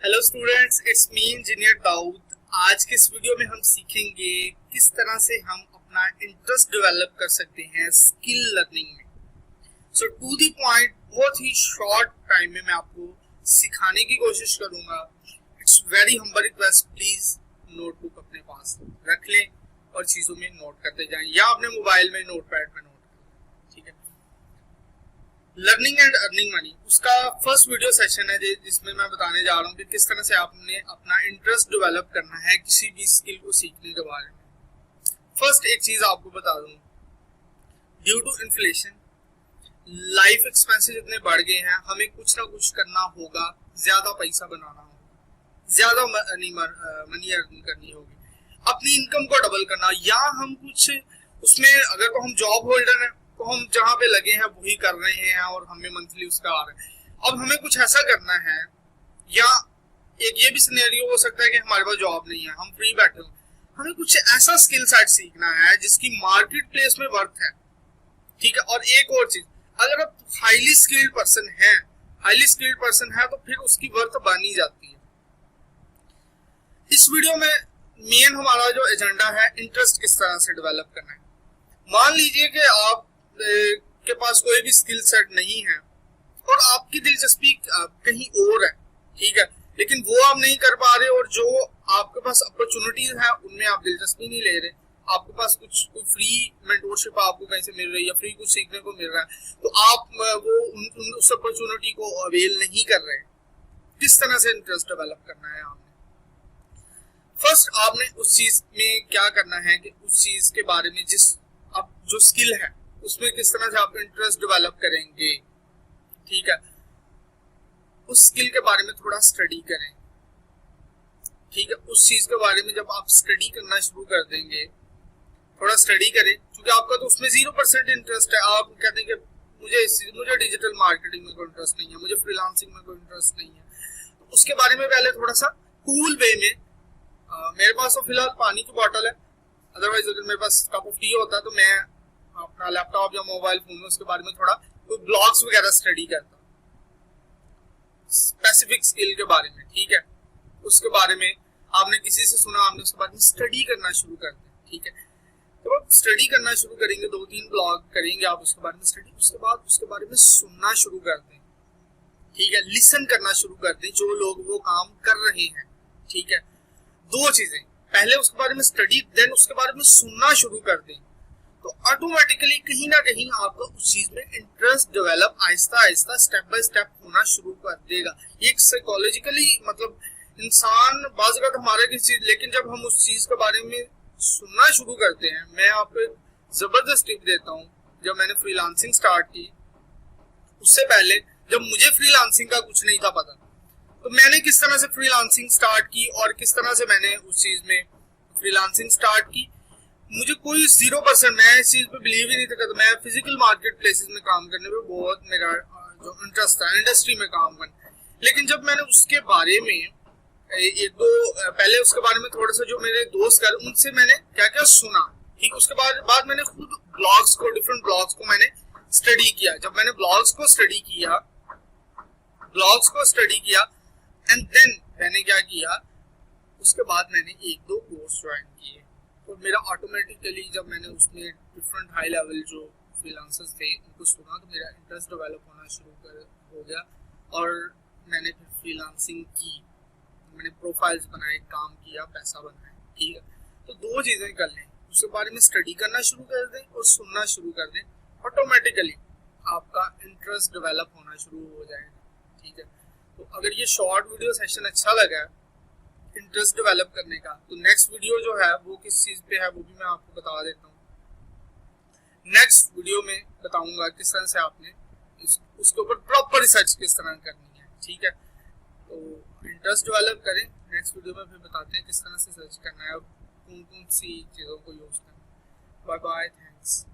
Hello students, it's me engineer Dawood. आज के इस वीडियो में हम सीखेंगे किस तरह से हम अपना इंटरेस्ट डेवलप कर सकते हैं स्किल लर्निंग में। सो टू द पॉइंट, बहुत ही शॉर्ट टाइम में मैं आपको सिखाने की कोशिश करूंगा। It's very humble request, please notebook अपने पास रख लें और चीजों में नोट करते जाएं या अपने मोबाइल में नोटपैड में नोट करें। ठीक है। लर्निंग एंड अर्निंग मनी, उसका फर्स्ट वीडियो सेशन है जिसमें मैं बताने जा रहा हूँ कि किस तरह से आपने अपना इंटरेस्ट डेवलप करना है किसी भी स्किल को सीखने के बारे में। फर्स्ट एक चीज आपको बता दूं, due to inflation life expenses इतने बढ़ गए हैं, हमें कुछ ना कुछ करना होगा, ज्यादा पैसा बनाना होगा, ज्यादा मनी अर्न करनी होगी, अपनी इनकम को डबल करना, या हम कुछ उसमें अगर तो हम जॉब होल्डर हैं तो हम जहां पे लगे हैं वही कर रहे हैं और हमें मंथली उसका आ रहा है। अब हमें कुछ ऐसा करना है, या एक ये भी सिनेरियो हो सकता है कि हमारे पास जॉब नहीं है, हम फ्री बैठे हो, हमें कुछ ऐसा स्किल सेट सीखना है जिसकी मार्केट प्लेस में वर्थ है। ठीक है। और एक और चीज, अगर आप हाईली स्किल्ड पर्सन है तो फिर उसकी वर्थ बनी जाती है। इस वीडियो में मेन हमारा जो एजेंडा है, इंटरेस्ट किस तरह से डेवलप करना है। मान लीजिए कि आप के पास कोई भी स्किल सेट नहीं है और आपकी दिलचस्पी कहीं और है, ठीक है, लेकिन वो आप नहीं कर पा रहे, और जो आपके पास अपॉर्चुनिटीज है उनमें आप दिलचस्पी नहीं ले रहे, आपके पास कोई फ्री मेंटोरशिप आपको कहीं से मिल रही है या फ्री कुछ सीखने को मिल रहा है, तो आप उस अपॉर्चुनिटी को अवेल नहीं कर रहे। किस तरह से इंटरेस्ट डेवलप करना है आपने? फर्स्ट आपने उस चीज में क्या करना है कि उस चीज के बारे में, जिस अब जो स्किल है उसमें किस तरह से आप इंटरेस्ट डेवलप करेंगे। ठीक है। उस स्किल के बारे में थोड़ा स्टडी करें। ठीक है। उस चीज के बारे में जब आप स्टडी करना शुरू कर देंगे, थोड़ा स्टडी करें, क्योंकि आपका तो उसमें 0% इंटरेस्ट है। आप कहते हैं कि मुझे डिजिटल मार्केटिंग में कोई इंटरेस्ट नहीं है, मुझे फ्रीलांसिंग में कोई इंटरेस्ट नहीं है, तो उसके बारे में पहले थोड़ा सा कूल वे में, मेरे पास तो फिलहाल पानी की बोतल है, अदरवाइज अगर मेरे पास कप ऑफ टी होता तो मैं अपना लैपटॉप या मोबाइल फोन में उसके बारे में थोड़ा कोई ब्लॉग्स वगैरह स्टडी करता स्पेसिफिक स्किल के बारे में। ठीक है। उसके बारे में आपने किसी से सुना, आपने उसके बारे में स्टडी करना शुरू कर दिया। ठीक है। तो आप स्टडी करना शुरू करेंगे, 2-3 ब्लॉग करेंगे आप उसके बारे में स्टडी, उसके बाद उसके बारे में सुनना शुरू कर दें। ठीक है। लिसन करना शुरू कर दें जो लोग वो काम कर रहे हैं। ठीक है। दो चीजें, पहले उसके बारे में स्टडी, देन उसके बारे में सुनना शुरू कर दें, तो ऑटोमेटिकली कहीं ना कहीं आपका उस चीज में interest develop Aahista Aahista step by step होना शुरू कर देगा। ये साइकोलॉजिकली, मतलब इंसान बाज़ अगर हमारे किसी चीज, लेकिन जब हम उस चीज के बारे में सुनना शुरू करते हैं, मैं आपको एक जबरदस्त टिप देता हूँ। जब मैंने फ्रीलांसिंग स्टार्ट की, उससे पहले जब मुझे फ्रीलांसिंग का कुछ नहीं था पता, तो मैंने किस तरह से फ्रीलांसिंग स्टार्ट की और किस तरह से मैंने उस चीज में फ्रीलांसिंग स्टार्ट की, मुझे कोई 0%, मैं इस चीज पे बिलीव ही नहीं था करता। मैं फिजिकल मार्केट प्लेसेस में काम करने में बहुत मेरा जो इंटरेस्ट था, इंडस्ट्री में काम करने। लेकिन जब मैंने उसके बारे में एक दो पहले उसके बारे में थोड़ा सा जो मेरे दोस्त कर, उनसे मैंने क्या क्या सुना, ठीक, उसके बाद मैंने खुद डिफरेंट ब्लॉग्स को मैंने स्टडी किया। जब मैंने ब्लॉग्स को स्टडी किया एंड देन मैंने क्या किया, उसके बाद मैंने 1-2 कोर्स ज्वाइन किए, और मेरा ऑटोमेटिकली जब मैंने उसमें डिफरेंट हाई लेवल जो फ्रीलांसर्स थे उनको सुना, तो मेरा इंटरेस्ट डेवलप होना हो गया, और मैंने फिर फ्रीलांसिंग की, मैंने प्रोफाइल्स बनाए, काम किया, पैसा बनाया। ठीक है। तो 2 चीजें कर लें, उसके बारे में स्टडी करना शुरू कर दें और सुनना शुरू कर दें, ऑटोमेटिकली आपका इंटरेस्ट डेवलप होना शुरू हो जाएगा। ठीक है। तो अगर ये शॉर्ट वीडियो सेशन अच्छा लगा इंटरेस्ट डेवलप करने का, तो नेक्स्ट वीडियो जो है वो किस चीज पे है वो भी मैं आपको बता देता हूँ। नेक्स्ट वीडियो में बताऊंगा किस तरह से आपने उसके ऊपर प्रॉपर रिसर्च किस तरह करनी है। ठीक है। तो इंटरेस्ट डेवलप करें, नेक्स्ट वीडियो में फिर बताते हैं किस तरह से सर्च करना है और कौन कौन सी चीज़ों को यूज करना है। Bye bye, thanks.